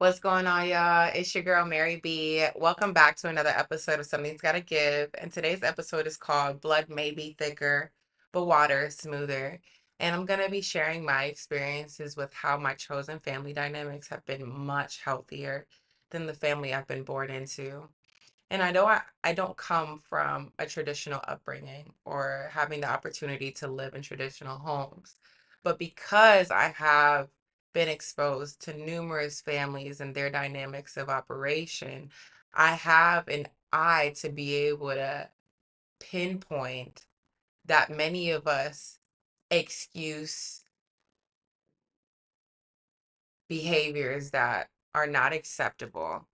What's going on, y'all? It's your girl, Mary B. Welcome back to another episode of Something's Gotta Give. And today's episode is called Blood May Be Thicker, but Water is Smoother. And I'm going to be sharing my experiences with how my chosen family dynamics have been much healthier than the family I've been born into. And I know I don't come from a traditional upbringing or having the opportunity to live in traditional homes. But because I have been exposed to numerous families and their dynamics of operation, I have an eye to be able to pinpoint that many of us excuse behaviors that are not acceptable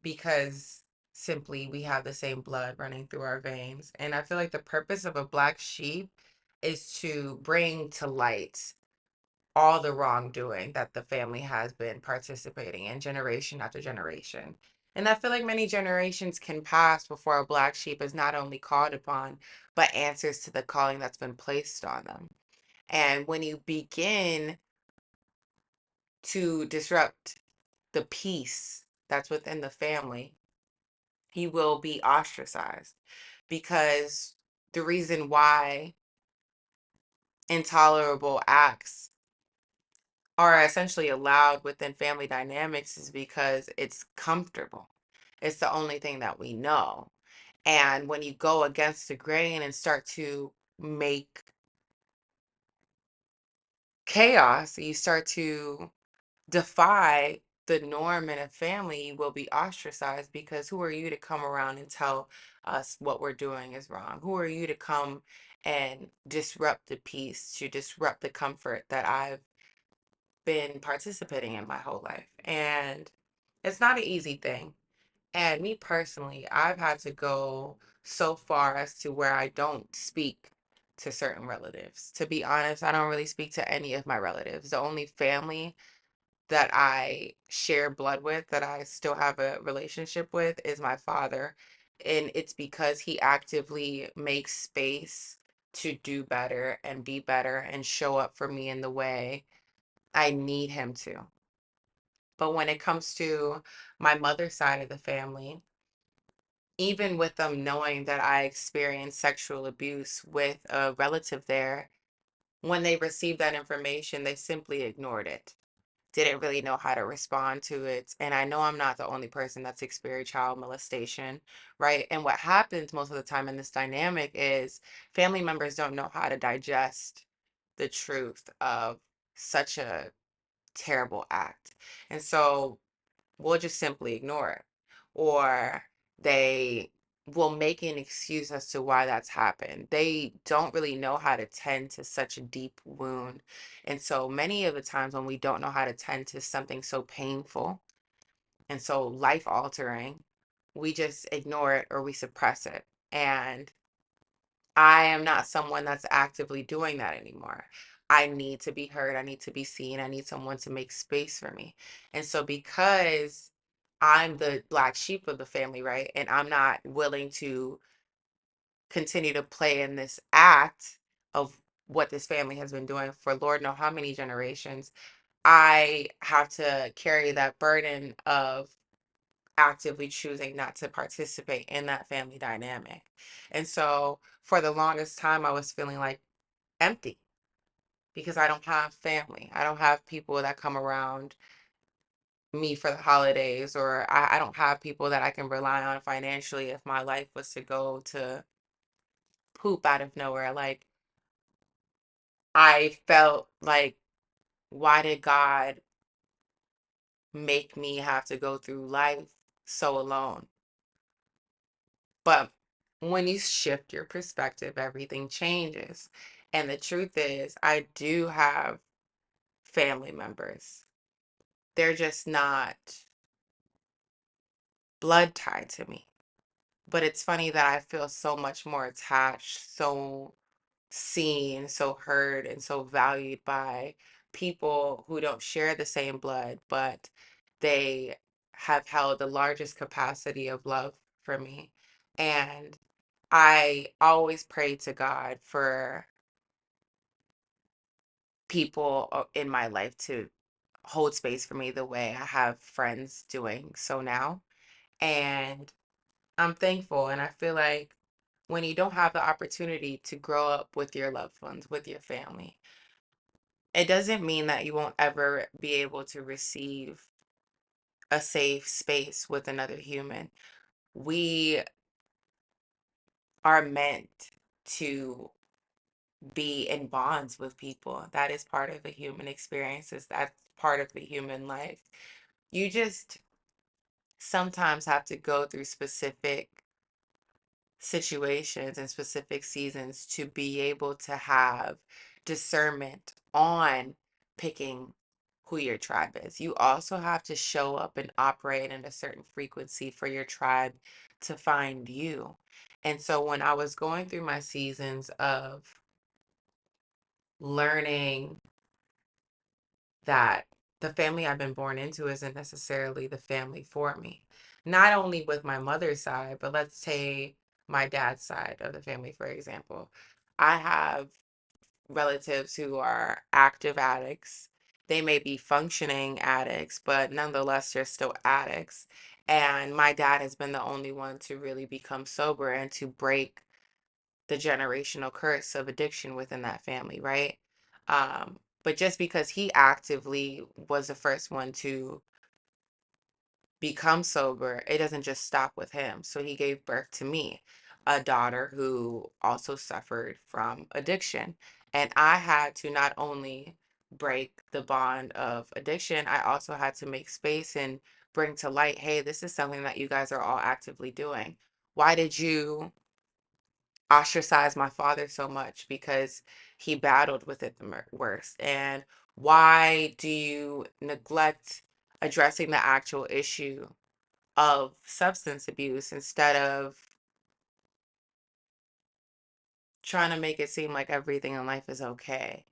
because simply we have the same blood running through our veins. And I feel like the purpose of a black sheep is to bring to light all the wrongdoing that the family has been participating in generation after generation. And I feel like many generations can pass before a black sheep is not only called upon, but answers to the calling that's been placed on them. And when you begin to disrupt the peace that's within the family, he will be ostracized because the reason why intolerable acts are essentially allowed within family dynamics is because it's comfortable. It's the only thing that we know. And when you go against the grain and start to make chaos, you start to defy the norm in a family, you will be ostracized because who are you to come around and tell us what we're doing is wrong? Who are you to come and disrupt the peace, to disrupt the comfort that I've been participating in my whole life? And it's not an easy thing. And me personally, I've had to go so far as to where I don't speak to certain relatives. To be honest, I don't really speak to any of my relatives. The only family that I share blood with, that I still have a relationship with, is my father. And it's because he actively makes space to do better and be better and show up for me in the way I need him to. But when it comes to my mother's side of the family, even with them knowing that I experienced sexual abuse with a relative there, when they received that information, they simply ignored it, didn't really know how to respond to it. And I know I'm not the only person that's experienced child molestation, right? And what happens most of the time in this dynamic is family members don't know how to digest the truth of such a terrible act. And so we'll just simply ignore it. Or they will make an excuse as to why that's happened. They don't really know how to tend to such a deep wound. And so many of the times when we don't know how to tend to something so painful and so life altering, we just ignore it or we suppress it. And I am not someone that's actively doing that anymore. I need to be heard. I need to be seen. I need someone to make space for me. And so, because I'm the black sheep of the family, right? And I'm not willing to continue to play in this act of what this family has been doing for Lord know how many generations, I have to carry that burden of actively choosing not to participate in that family dynamic. And so for the longest time, I was feeling like empty because I don't have family. I don't have people that come around me for the holidays, or I don't have people that I can rely on financially if my life was to go to poop out of nowhere. Like, I felt like, why did God make me have to go through life so alone? But when you shift your perspective, everything changes. And the truth is, I do have family members. They're just not blood tied to me. But it's funny that I feel so much more attached, so seen, so heard, and so valued by people who don't share the same blood, but they have held the largest capacity of love for me. And I always pray to God for people in my life to hold space for me the way I have friends doing so now. And I'm thankful. And I feel like when you don't have the opportunity to grow up with your loved ones, with your family, it doesn't mean that you won't ever be able to receive a safe space with another human. We are meant to be in bonds with people. That is part of the human experiences. That's part of the human life. You just sometimes have to go through specific situations and specific seasons to be able to have discernment on picking who your tribe is. You also have to show up and operate in a certain frequency for your tribe to find you. And so when I was going through my seasons of learning that the family I've been born into isn't necessarily the family for me. Not only with my mother's side, but let's take my dad's side of the family, for example. I have relatives who are active addicts. They may be functioning addicts, but nonetheless, they're still addicts. And my dad has been the only one to really become sober and to break the generational curse of addiction within that family, right? But just because he actively was the first one to become sober, it doesn't just stop with him. So he gave birth to me, a daughter who also suffered from addiction. And I had to not only break the bond of addiction, I also had to make space and bring to light, hey, this is something that you guys are all actively doing. Why did you ostracize my father so much? Because he battled with it the worst. And why do you neglect addressing the actual issue of substance abuse instead of trying to make it seem like everything in life is okay,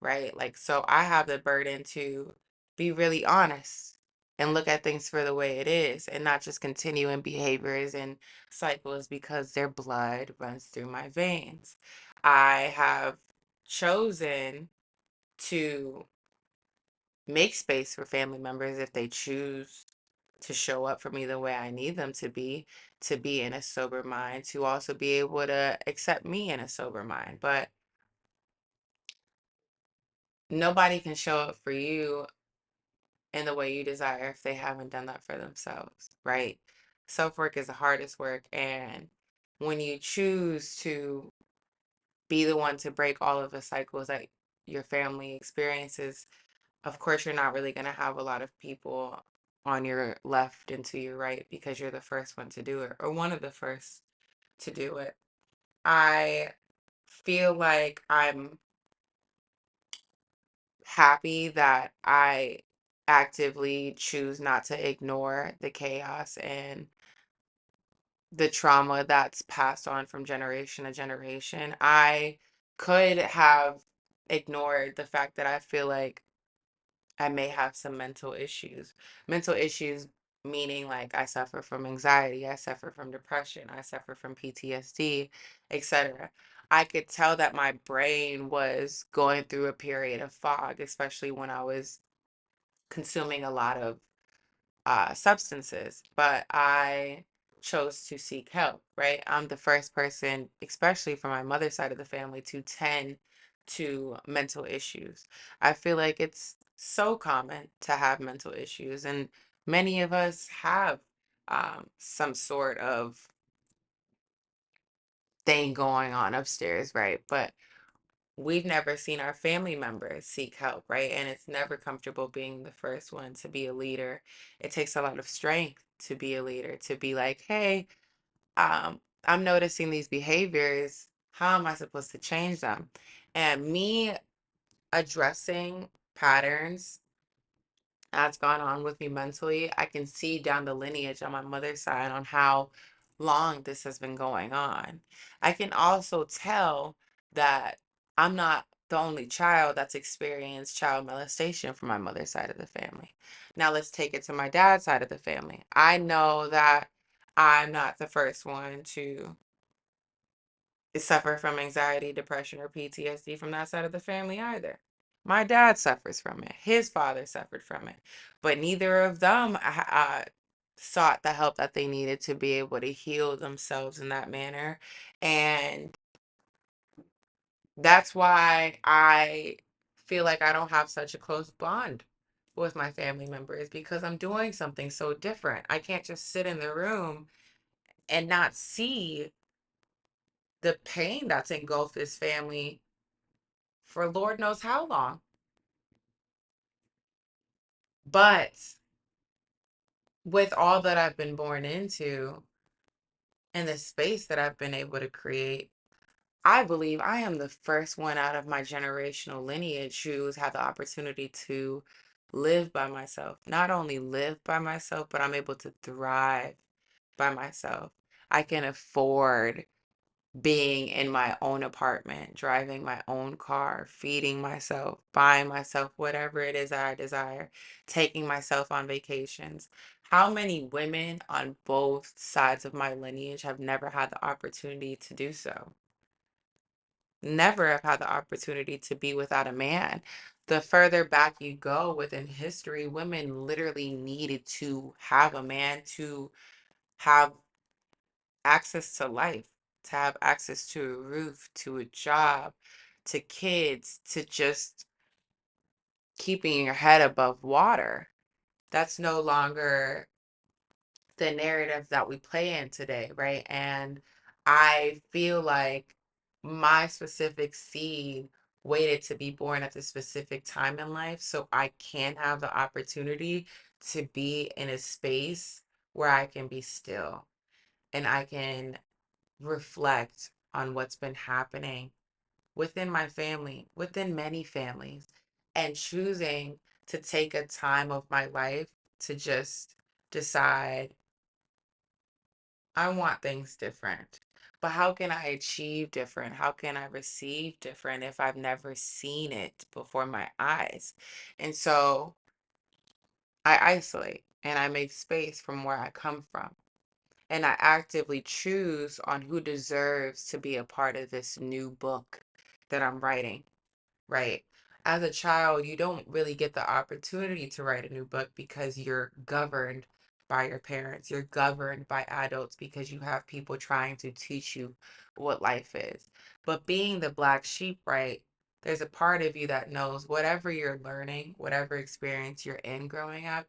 right? Like, so I have the burden to be really honest and look at things for the way it is and not just continue in behaviors and cycles because their blood runs through my veins. I have chosen to make space for family members if they choose to show up for me the way I need them to be in a sober mind, to also be able to accept me in a sober mind. But nobody can show up for you in the way you desire if they haven't done that for themselves, right? Self work is the hardest work. And when you choose to be the one to break all of the cycles that your family experiences, of course, you're not really going to have a lot of people on your left and to your right because you're the first one to do it or one of the first to do it. I feel like I'm happy that I actively choose not to ignore the chaos and the trauma that's passed on from generation to generation. I could have ignored the fact that I feel like I may have some mental issues. Mental issues meaning like I suffer from anxiety, I suffer from depression, I suffer from PTSD, etc. I could tell that my brain was going through a period of fog, especially when I was consuming a lot of substances, but I chose to seek help, right? I'm the first person, especially from my mother's side of the family, to tend to mental issues. I feel like it's so common to have mental issues, and many of us have some sort of thing going on upstairs, right? But we've never seen our family members seek help, right? And it's never comfortable being the first one to be a leader. It takes a lot of strength to be a leader, to be like, hey, I'm noticing these behaviors. How am I supposed to change them? And me addressing patterns that's gone on with me mentally, I can see down the lineage on my mother's side on how long this has been going on. I can also tell that I'm not the only child that's experienced child molestation from my mother's side of the family. Now let's take it to my dad's side of the family. I know that I'm not the first one to suffer from anxiety, depression, or PTSD from that side of the family either. My dad suffers from it. His father suffered from it. But neither of them sought the help that they needed to be able to heal themselves in that manner. And that's why I feel like I don't have such a close bond with my family members because I'm doing something so different. I can't just sit in the room and not see the pain that's engulfed this family for Lord knows how long. But with all that I've been born into and the space that I've been able to create, I believe I am the first one out of my generational lineage who's had the opportunity to live by myself. Not only live by myself, but I'm able to thrive by myself. I can afford being in my own apartment, driving my own car, feeding myself, buying myself whatever it is that I desire, taking myself on vacations. How many women on both sides of my lineage have never had the opportunity to do so? Never have had the opportunity to be without a man. The further back you go within history, women literally needed to have a man to have access to life, to have access to a roof, to a job, to kids, to just keeping your head above water. That's no longer the narrative that we play in today, right? And I feel like my specific seed waited to be born at this specific time in life so I can have the opportunity to be in a space where I can be still and I can reflect on what's been happening within my family, within many families, and choosing to take a time of my life to just decide I want things different. But how can I achieve different? How can I receive different if I've never seen it before my eyes? And so I isolate and I make space from where I come from. And I actively choose on who deserves to be a part of this new book that I'm writing, right? As a child, you don't really get the opportunity to write a new book because you're governed by your parents. You're governed by adults because you have people trying to teach you what life is. But being the black sheep, right? There's a part of you that knows whatever you're learning, whatever experience you're in growing up,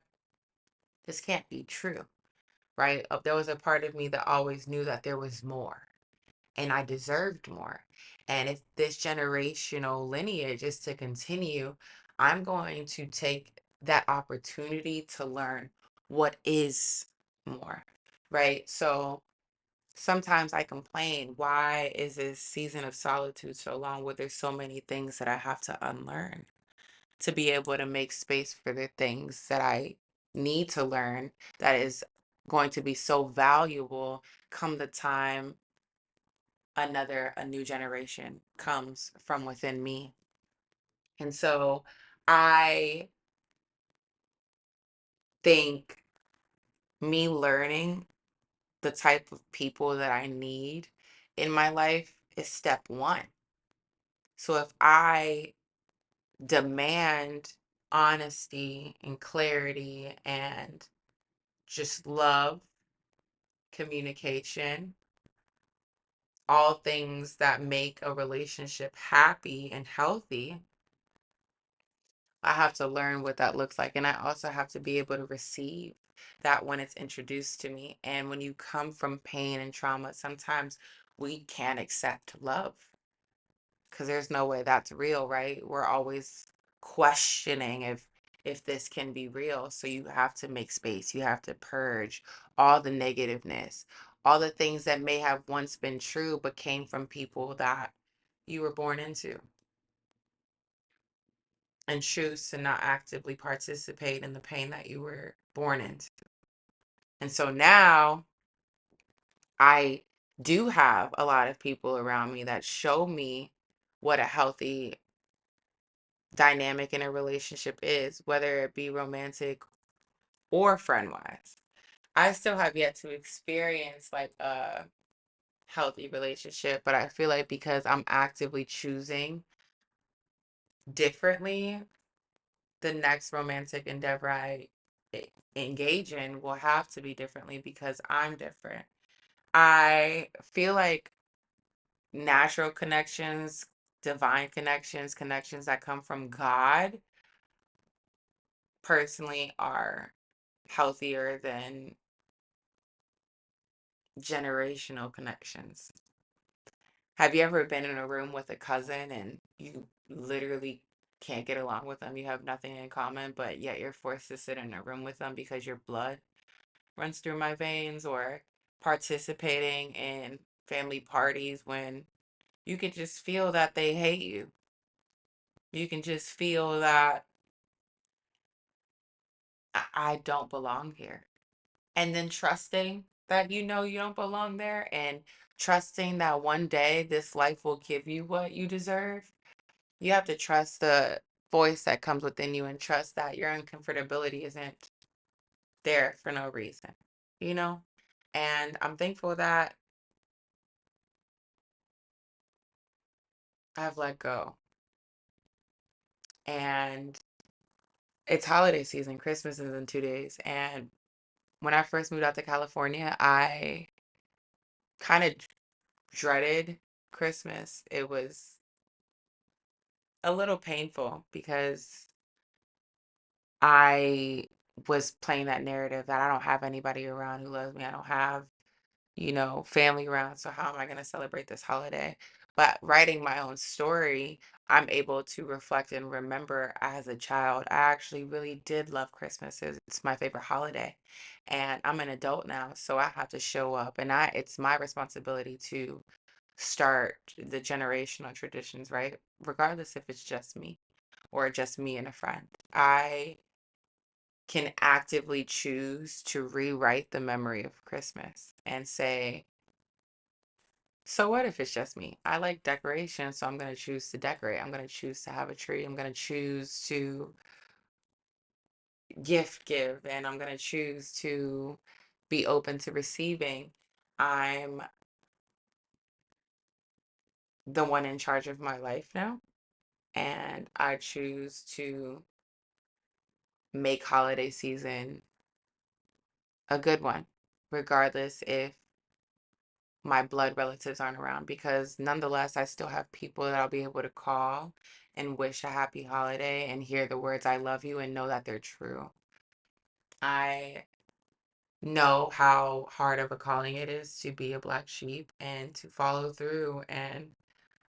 this can't be true, right? There was a part of me that always knew that there was more and I deserved more. And if this generational lineage is to continue, I'm going to take that opportunity to learn what is more, right? So sometimes I complain, why is this season of solitude so long where there's so many things that I have to unlearn to be able to make space for the things that I need to learn that is going to be so valuable come the time a new generation comes from within me. And so I think me learning the type of people that I need in my life is step one. So if I demand honesty and clarity and just love, communication, all things that make a relationship happy and healthy, I have to learn what that looks like. And I also have to be able to receive that when it's introduced to me. And when you come from pain and trauma, sometimes we can't accept love because there's no way that's real, right? We're always questioning if this can be real. So you have to make space. You have to purge all the negativeness, all the things that may have once been true but came from people that you were born into, and choose to not actively participate in the pain that you were born into. And so now I do have a lot of people around me that show me what a healthy dynamic in a relationship is, whether it be romantic or friend wise. I still have yet to experience like a healthy relationship, but I feel like because I'm actively choosing differently, the next romantic endeavor engage in will have to be differently because I'm different. I feel like natural connections, divine connections, connections that come from God personally are healthier than generational connections. Have you ever been in a room with a cousin and you literally can't get along with them? You have nothing in common, but yet you're forced to sit in a room with them because your blood runs through my veins, or participating in family parties when you can just feel that they hate you. You can just feel that I don't belong here. And then trusting that you know you don't belong there, and trusting that one day this life will give you what you deserve. You have to trust the voice that comes within you and trust that your uncomfortability isn't there for no reason, you know? And I'm thankful that I've let go. And it's holiday season. Christmas is in 2 days. And when I first moved out to California, I kind of dreaded Christmas. It was a little painful because I was playing that narrative that I don't have anybody around who loves me. I don't have, family around. So how am I going to celebrate this holiday? But writing my own story, I'm able to reflect and remember as a child, I actually really did love Christmas. It's my favorite holiday. And I'm an adult now, so I have to show up, and it's my responsibility to start the generational traditions, right? Regardless if it's just me or just me and a friend. I can actively choose to rewrite the memory of Christmas and say, so what if it's just me? I like decoration, so I'm going to choose to decorate. I'm going to choose to have a tree. I'm going to choose to gift give, and I'm going to choose to be open to receiving. I'm the one in charge of my life now, and I choose to make holiday season a good one, regardless if my blood relatives aren't around, because nonetheless, I still have people that I'll be able to call and wish a happy holiday and hear the words I love you and know that they're true. I know how hard of a calling it is to be a black sheep and to follow through and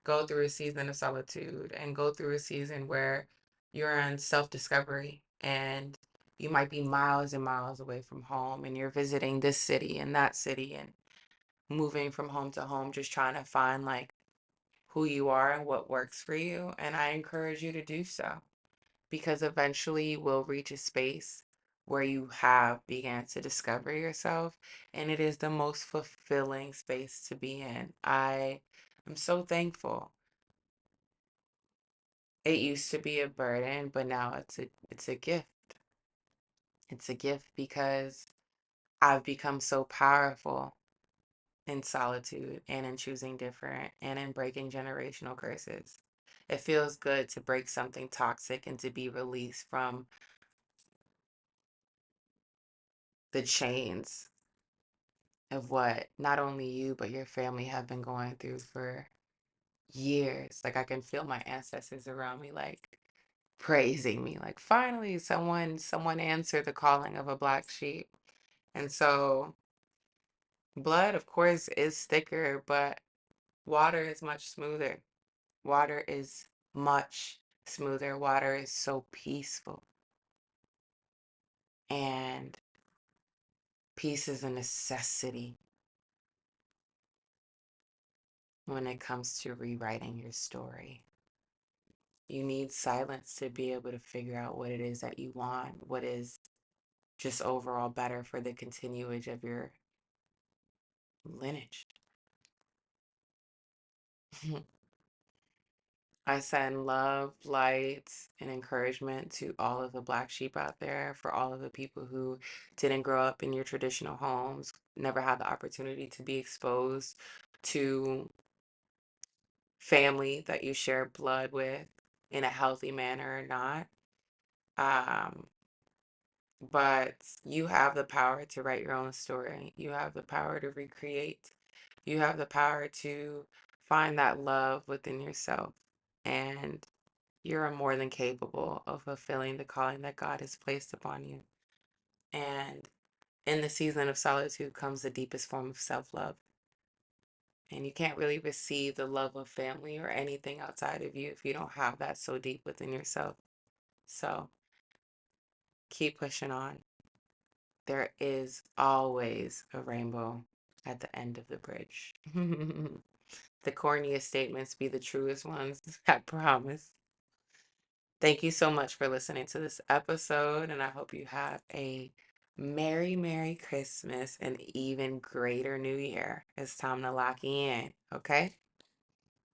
go through a season of solitude and go through a season where you're in self-discovery and you might be miles and miles away from home and you're visiting this city and that city and moving from home to home, just trying to find like who you are and what works for you. And I encourage you to do so, because eventually you will reach a space where you have began to discover yourself, and it is the most fulfilling space to be in. I am so thankful. It used to be a burden, but now it's a gift. It's a gift because I've become so powerful in solitude and in choosing different and in breaking generational curses. It feels good to break something toxic and to be released from the chains of what not only you but your family have been going through for years. Like I can feel my ancestors around me like praising me, like finally someone answered the calling of a black sheep. And so blood of course is thicker, but water is much smoother. Water is much smoother. Water is so peaceful. And peace is a necessity when it comes to rewriting your story. You need silence to be able to figure out what it is that you want, what is just overall better for the continuage of your lineage. I send love, light, and encouragement to all of the black sheep out there, for all of the people who didn't grow up in your traditional homes, never had the opportunity to be exposed to family that you share blood with. in a healthy manner or not. Um, but you have the power to write your own story. You have the power to recreate. You have the power to find that love within yourself. And you're more than capable of fulfilling the calling that God has placed upon you. And in the season of solitude comes the deepest form of self love. And you can't really receive the love of family or anything outside of you if you don't have that so deep within yourself. So keep pushing on. There is always a rainbow at the end of the bridge. The corniest statements be the truest ones, I promise. Thank you so much for listening to this episode, and I hope you have a Merry, Merry Christmas and even greater New Year. It's time to lock in, okay?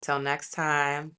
Till next time.